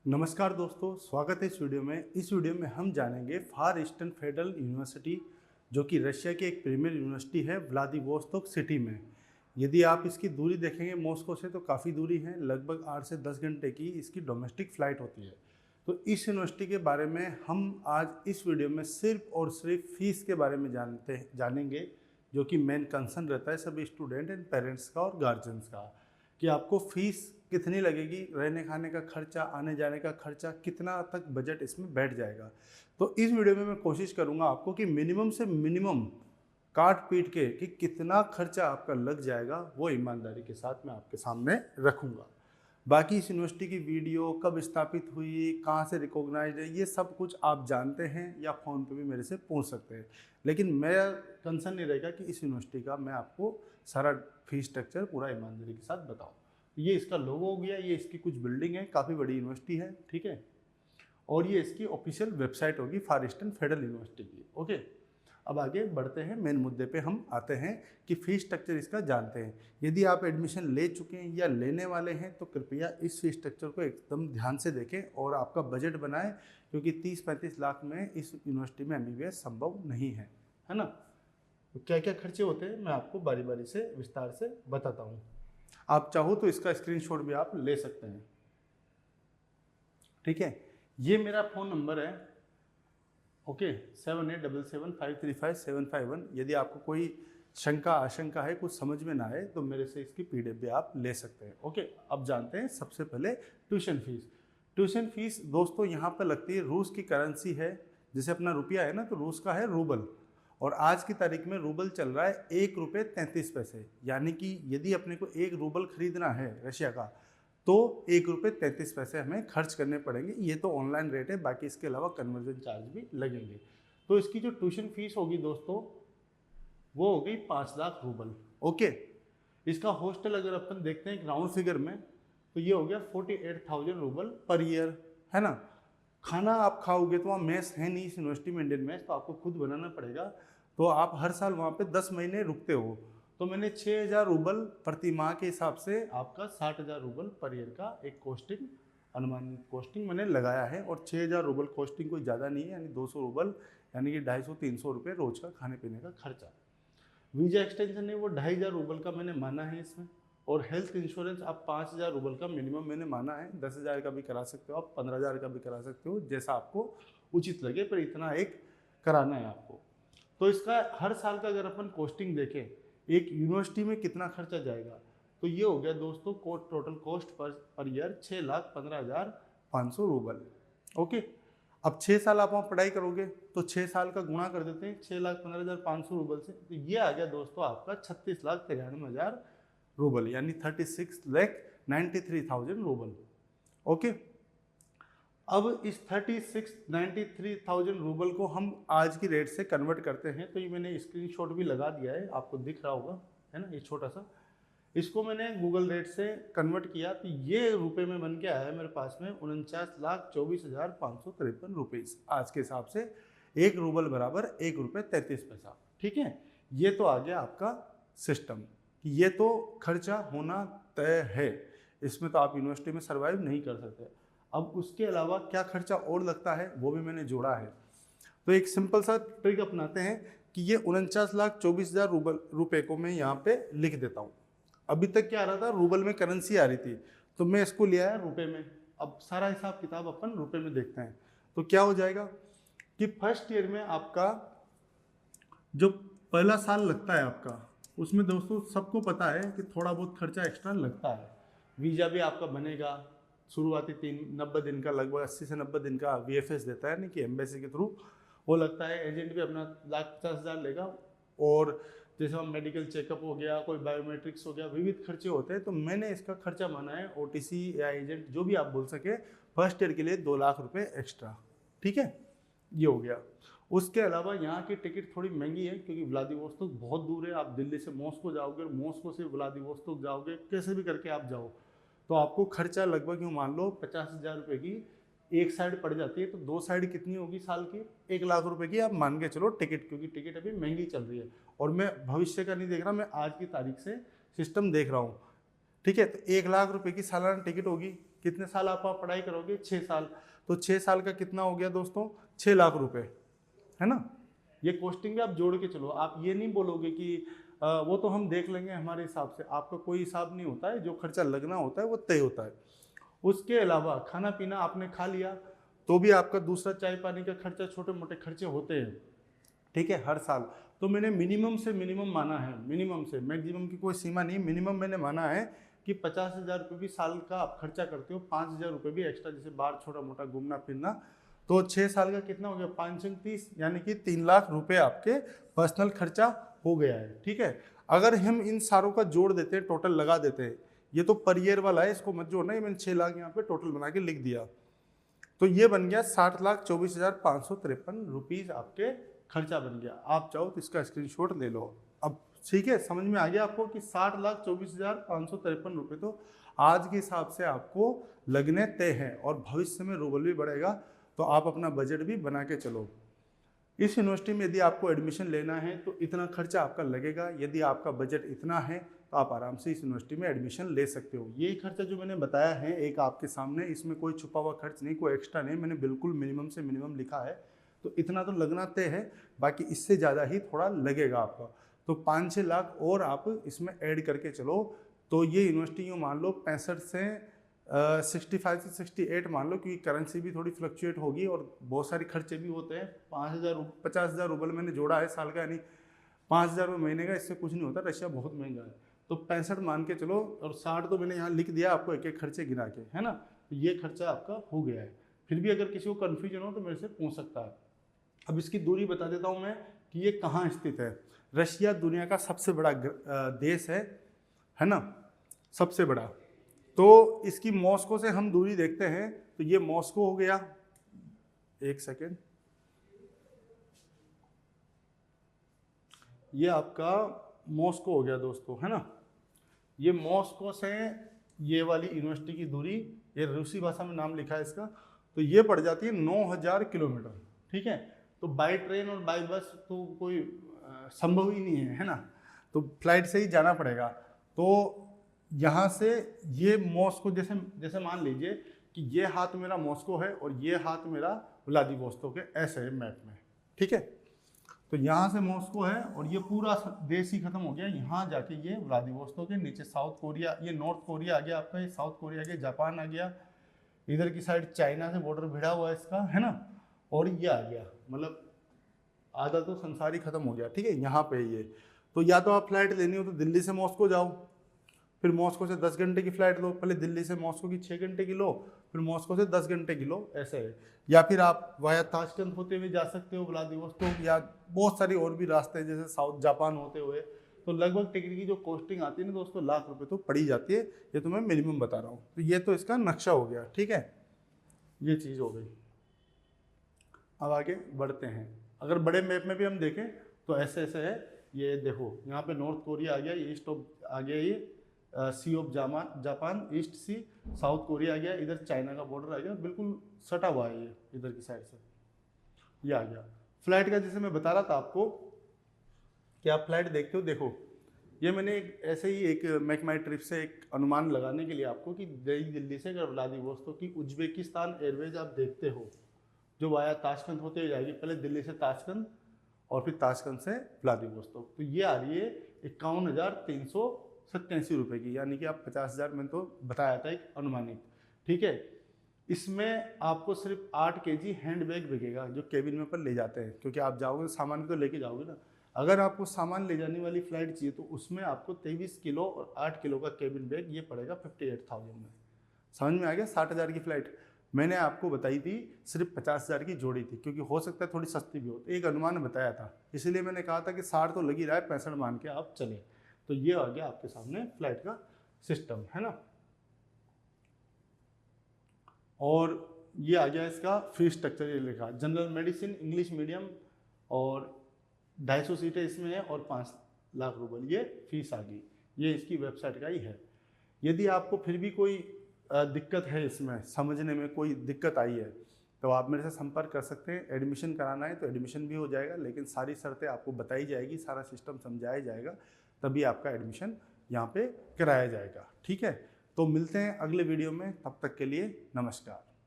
नमस्कार दोस्तों, स्वागत है इस वीडियो में। इस वीडियो में हम जानेंगे फार ईस्टर्न फेडरल यूनिवर्सिटी, जो कि रशिया की एक प्रीमियर यूनिवर्सिटी है व्लादिवोस्तोक सिटी में। यदि आप इसकी दूरी देखेंगे मॉस्को से तो काफ़ी दूरी है, लगभग 8 से 10 घंटे की इसकी डोमेस्टिक फ़्लाइट होती है। तो इस यूनिवर्सिटी के बारे में हम आज इस वीडियो में सिर्फ और सिर्फ फ़ीस के बारे में जानेंगे, जो कि मेन कंसर्न रहता है सभी स्टूडेंट एंड पेरेंट्स का और गार्जियंस का, कि आपको फ़ीस कितनी लगेगी, रहने खाने का खर्चा, आने जाने का खर्चा, कितना तक बजट इसमें बैठ जाएगा। तो इस वीडियो में मैं कोशिश करूंगा आपको कि मिनिमम से मिनिमम काट पीट के कि कितना खर्चा आपका लग जाएगा वो ईमानदारी के साथ मैं आपके सामने रखूंगा। बाकी इस यूनिवर्सिटी की वीडियो कब स्थापित हुई, कहाँ से रिकॉग्नाइज्ड है, ये सब कुछ आप जानते हैं या फ़ोन पे भी मेरे से पूछ सकते हैं। लेकिन मेरा कंसर्न नहीं रहेगा कि इस यूनिवर्सिटी का मैं आपको सारा फीस स्ट्रक्चर पूरा ईमानदारी के साथ बताऊँ। ये इसका लोगो हो गया, ये इसकी कुछ बिल्डिंग है, काफ़ी बड़ी यूनिवर्सिटी है, ठीक है। और ये इसकी ऑफिशियल वेबसाइट होगी फार ईस्टर्न फेडरल यूनिवर्सिटी की, ओके। अब आगे बढ़ते हैं, मेन मुद्दे पे हम आते हैं कि फ़ीस स्ट्रक्चर इसका जानते हैं। यदि आप एडमिशन ले चुके हैं या लेने वाले हैं तो कृपया इस फीस स्ट्रक्चर को एकदम ध्यान से देखें और आपका बजट बनाएं, क्योंकि 30-35 लाख में इस यूनिवर्सिटी में MBBS संभव नहीं है ना। तो क्या क्या खर्चे होते हैं मैं आपको बारी बारी से विस्तार से बताता हूँ। आप चाहो तो इसका स्क्रीनशॉट भी आप ले सकते हैं, ठीक है। ये मेरा फ़ोन नंबर है, ओके, 7877535751। यदि आपको कोई शंका आशंका है, कुछ समझ में ना आए तो मेरे से इसकी PDF भी आप ले सकते हैं, ओके। अब जानते हैं सबसे पहले ट्यूशन फीस। ट्यूशन फीस दोस्तों यहाँ पर लगती है, रूस की करेंसी है, जैसे अपना रुपया है ना, तो रूस का है रूबल, और आज की तारीख में रूबल चल रहा है 1 रुपये 33 पैसे। यानी कि यदि अपने को 1 रूबल खरीदना है रशिया का तो 1 रुपये 33 पैसे हमें खर्च करने पड़ेंगे। ये तो ऑनलाइन रेट है, बाकी इसके अलावा कन्वर्जन चार्ज भी लगेंगे। तो इसकी जो ट्यूशन फीस होगी दोस्तों वो होगी 5 लाख रूबल, ओके। इसका हॉस्टल अगर अपन देखते हैं राउंड फिगर में तो ये हो गया 48,000 रूबल पर ईयर, है ना। खाना आप खाओगे तो वहाँ मेस है नहीं इस यूनिवर्सिटी में, इंडियन मेस, तो आपको खुद बनाना पड़ेगा। तो आप हर साल वहाँ पे 10 महीने रुकते हो, तो मैंने 6,000 रूबल प्रति माह के हिसाब से आपका 60,000 रूबल पर ईयर का एक कॉस्टिंग, अनुमानित कॉस्टिंग मैंने लगाया है। और 6,000 रूबल कॉस्टिंग कोई ज़्यादा नहीं है, यानी 200 रूबल, यानी कि 250-300 रुपये रोज का खाने पीने का खर्चा। वीज़ा एक्सटेंशन है वो 2,500 रूबल का मैंने माना है इसमें। और हेल्थ इंश्योरेंस आप 5,000 रूबल का मिनिमम मैंने माना है। 10,000 का भी करा सकते हो आप, 15,000 का भी करा सकते हो, जैसा आपको उचित लगे, पर इतना एक कराना है आपको। तो इसका हर साल का अगर अपन कॉस्टिंग देखें एक यूनिवर्सिटी में कितना खर्चा जाएगा, तो ये हो गया दोस्तों total cost per year 6,15,500 rouble, okay. अब 6 साल आप वहाँ पढ़ाई करोगे तो 6 साल का गुणा कर देते हैं 6,15,500 रूबल से, तो ये आ गया दोस्तों आपका 36,93,000 रूबल, यानी 36,93,000 रूबल, ओके। अब इस 36,93,000 रूबल को हम आज की रेट से कन्वर्ट करते हैं, तो ये मैंने स्क्रीनशॉट भी लगा दिया है, आपको दिख रहा होगा, है ना, ये छोटा सा। इसको मैंने गूगल रेट से कन्वर्ट किया तो ये रुपए में बन के आया है मेरे पास में 49,24,553 रुपीज़ आज के हिसाब से। 1 रूबल बराबर 1 रुपये 33 पैसा, ठीक है। ये तो आ गया आपका सिस्टम कि ये तो खर्चा होना तय है, इसमें तो आप यूनिवर्सिटी में सर्वाइव नहीं कर सकते। अब उसके अलावा क्या खर्चा और लगता है वो भी मैंने जोड़ा है। तो एक सिंपल सा ट्रिक अपनाते हैं कि ये 49,24,000 रुपये को मैं यहाँ पे लिख देता हूँ। अभी तक क्या आ रहा था, रूबल में करेंसी आ रही थी, तो मैं इसको ले आया रुपए में। अब सारा हिसाब किताब अपन रुपए में देखते हैं, तो क्या हो जाएगा कि फर्स्ट ईयर में आपका जो पहला साल लगता है आपका, उसमें दोस्तों सबको पता है कि थोड़ा बहुत खर्चा एक्स्ट्रा लगता है। वीज़ा भी आपका बनेगा, शुरुआती 90 दिन का, लगभग 80 से 90 दिन का VFS देता है, नहीं कि एम्बेसी के थ्रू वो लगता है। एजेंट भी अपना 1,50,000 लेगा, और जैसे हम मेडिकल चेकअप हो गया, कोई बायोमेट्रिक्स हो गया, विविध खर्चे होते हैं। तो मैंने इसका खर्चा माना है OTC या एजेंट जो भी आप बोल सके, फर्स्ट ईयर के लिए 2 लाख रुपए एक्स्ट्रा, ठीक है। ये हो गया। उसके अलावा यहाँ की टिकट थोड़ी महंगी है, क्योंकि व्लादिवोस्तोक बहुत दूर है। आप दिल्ली से मॉस्को जाओगे और मॉस्को से व्लादिवोस्तोक जाओगे, कैसे भी करके आप जाओ तो आपको खर्चा लगभग यूँ मान लो 50,000 रुपये की एक साइड पड़ जाती है। तो 2 साइड कितनी होगी साल की, 1 लाख रुपए की आप मान के चलो टिकट, क्योंकि टिकट अभी महंगी चल रही है। और मैं भविष्य का नहीं देख रहा, मैं आज की तारीख से सिस्टम देख रहा हूँ, ठीक है। तो 1 लाख रुपए की सालाना टिकट होगी, कितने साल आप पढ़ाई करोगे? 6 साल। तो 6 साल का कितना हो गया दोस्तों? 6 लाख रुपए, है ना। ये कॉस्टिंग भी आप जोड़ के चलो, आप ये नहीं बोलोगे कि वो तो हम देख लेंगे हमारे हिसाब से। आपका कोई हिसाब नहीं होता है, जो खर्चा लगना होता है वो तय होता है। उसके अलावा खाना पीना आपने खा लिया तो भी आपका दूसरा चाय पानी का खर्चा, छोटे मोटे खर्चे होते हैं, ठीक है, हर साल। तो मैंने मिनिमम से मिनिमम माना है, मिनिमम से, मैक्सिमम की कोई सीमा नहीं, मिनिमम मैंने माना है कि 50,000 रुपये भी साल का आप खर्चा करते हो, 5,000 रुपये भी एक्स्ट्रा, जैसे बाहर छोटा मोटा घूमना फिरना। तो 6 साल का कितना हो गया? 5×30 यानी कि 3 लाख रुपए आपके पर्सनल खर्चा हो गया है, ठीक है। अगर हम इन सारों का जोड़ देते हैं, टोटल लगा देते हैं, ये तो पर ईयर वाला है, इसको मत जोड़ना, ये मैंने 6 लाख यहाँ पे टोटल बना के लिख दिया। तो ये बन गया 60,24,553 रुपीज़ आपके खर्चा बन गया। आप चाहो तो इसका स्क्रीनशॉट ले लो। अब ठीक है, समझ में आ गया आपको कि 60,24,553 रुपये तो आज के हिसाब से आपको लगने तय हैं, और भविष्य में रूबल भी बढ़ेगा, तो आप अपना बजट भी बना के चलो। इस यूनिवर्सिटी में यदि आपको एडमिशन लेना है तो इतना खर्चा आपका लगेगा। यदि आपका बजट इतना है तो आप आराम से इस यूनिवर्सिटी में एडमिशन ले सकते हो। ये खर्चा जो मैंने बताया है एक आपके सामने, इसमें कोई छुपा हुआ खर्च नहीं, कोई एक्स्ट्रा नहीं, मैंने बिल्कुल मिनिमम से मिनिमम लिखा है। तो इतना तो लगना तय है, बाकी इससे ज़्यादा ही थोड़ा लगेगा आपका। तो 5-6 लाख और आप इसमें ऐड करके चलो, तो ये यूनिवर्सिटी यूँ मान लो 65 से 65 से 68 मान लो, क्योंकि करेंसी भी थोड़ी फ्लक्चुएट होगी और बहुत सारे खर्चे भी होते हैं। 50,000 रूबल मैंने जोड़ा है साल का, यानी 5,000 रुपये महीने का, इससे कुछ नहीं होता, रशिया बहुत महंगा है। तो 65 मान के चलो, और 60 तो मैंने यहाँ लिख दिया आपको एक एक खर्चे गिना के, है ना। तो ये खर्चा आपका हो गया है। फिर भी अगर किसी को कन्फ्यूजन हो तो मेरे से पूछ सकता है। अब इसकी दूरी बता देता हूँ मैं कि ये कहाँ स्थित है। रशिया दुनिया का सबसे बड़ा देश है ना, सबसे बड़ा। तो इसकी मॉस्को से हम दूरी देखते हैं, तो ये मॉस्को हो गया, एक सेकेंड, ये आपका मॉस्को हो गया दोस्तों, है ना। ये मॉस्को से ये वाली यूनिवर्सिटी की दूरी, ये रूसी भाषा में नाम लिखा है इसका, तो ये पड़ जाती है 9,000 किलोमीटर, ठीक है। तो बाई ट्रेन और बाई बस तो कोई संभव ही नहीं है ना, तो फ्लाइट से ही जाना पड़ेगा। तो यहाँ से ये मॉस्को, जैसे मान लीजिए कि ये हाथ मेरा मॉस्को है और ये हाथ मेरा व्लादिवोस्तोक है, ऐसे है मैप में, ठीक है। तो यहाँ से मॉस्को है और ये पूरा देश ही खत्म हो गया, यहाँ जाके ये व्लादिवोस्तोक के नीचे साउथ कोरिया, ये नॉर्थ कोरिया आ गया आपका, ये साउथ कोरिया आ गया, जापान आ गया, इधर की साइड चाइना से बॉर्डर भिड़ा हुआ है इसका, है ना, और ये आ गया, मतलब आधा तो संसार ही खत्म हो गया, ठीक है। यहाँ पे ये, तो या तो आप फ्लाइट लेनी हो तो दिल्ली से मॉस्को जाओ, फिर मॉस्को से 10 घंटे की फ्लाइट लो, पहले दिल्ली से मॉस्को की 6 घंटे की लो, फिर मॉस्को से 10 घंटे की लो, ऐसे है। या फिर आप वाया ताशकंद होते हुए जा सकते हो व्लादिवोस्तोक, या बहुत सारी और भी रास्ते हैं, जैसे साउथ जापान होते हुए। तो लगभग टिकट की जो कॉस्टिंग आती है ना दोस्तों, लाख रुपए तो पड़ी जाती है, ये तो मैं मिनिमम बता रहा हूँ। तो ये तो इसका नक्शा हो गया, ठीक है, ये चीज़ हो गई। अब आगे बढ़ते हैं। अगर बड़े मैप में भी हम देखें तो ऐसे ऐसे है, ये देखो यहाँ पे नॉर्थ कोरिया आ गया, ईस्ट ऑफ आ गया, ये sea of Japan, east sea, south Korea आ गया, इधर चाइना का बॉर्डर आ गया, बिल्कुल सटा हुआ है ये इधर की साइड से, ये आ गया। फ्लाइट का जैसे मैं बता रहा था आपको कि आप फ्लाइट देखते हो, देखो ये मैंने ऐसे ही एक मेक माई ट्रिप से एक अनुमान लगाने के लिए आपको, कि नई दिल्ली से अगर व्लादिवोस्तोक की उज्बेकिस्तान एयरवेज आप देखते हो, जो वाया ताशकंद होते हुए जाएगी, पहले दिल्ली से ताशकंद और फिर ताशकंद से व्लादिवोस्तोक, तो ये आ रही है 51,387 रुपये की, यानी कि आप 50,000 में तो बताया था एक अनुमानित, ठीक है। इसमें आपको सिर्फ 8 kg हैंड बैग बिकेगा, जो केबिन में पर ले जाते हैं, क्योंकि आप जाओगे सामान तो लेके जाओगे ना। अगर आपको सामान ले जाने वाली फ्लाइट चाहिए तो उसमें आपको 23 किलो और 8 किलो का केबिन बैग, ये पड़ेगा 58,000 में। समझ में आ गया। 60,000 की फ्लाइट मैंने आपको बताई थी, सिर्फ 50,000 की जोड़ी थी, क्योंकि हो सकता है थोड़ी सस्ती भी हो, तो एक अनुमान बताया था, इसीलिए मैंने कहा था कि 60 तो लगी रहा है, 65 मान के आप चले। तो ये आ गया आपके सामने फ्लाइट का सिस्टम, है ना। और ये आ गया इसका फी स्ट्रक्चर, ये लिखा जनरल मेडिसिन इंग्लिश मीडियम, और 250 सीटें इसमें है, और 5 लाख रुपये ये फीस आ गई। ये इसकी वेबसाइट का ही है। यदि आपको फिर भी कोई दिक्कत है, इसमें समझने में कोई दिक्कत आई है, तो आप मेरे से संपर्क कर सकते हैं। एडमिशन कराना है तो एडमिशन भी हो जाएगा, लेकिन सारी शर्तें आपको बताई जाएगी, सारा सिस्टम समझाया जाएगा, तभी आपका एडमिशन यहाँ पे कराया जाएगा, ठीक है। तो मिलते हैं अगले वीडियो में, तब तक के लिए नमस्कार।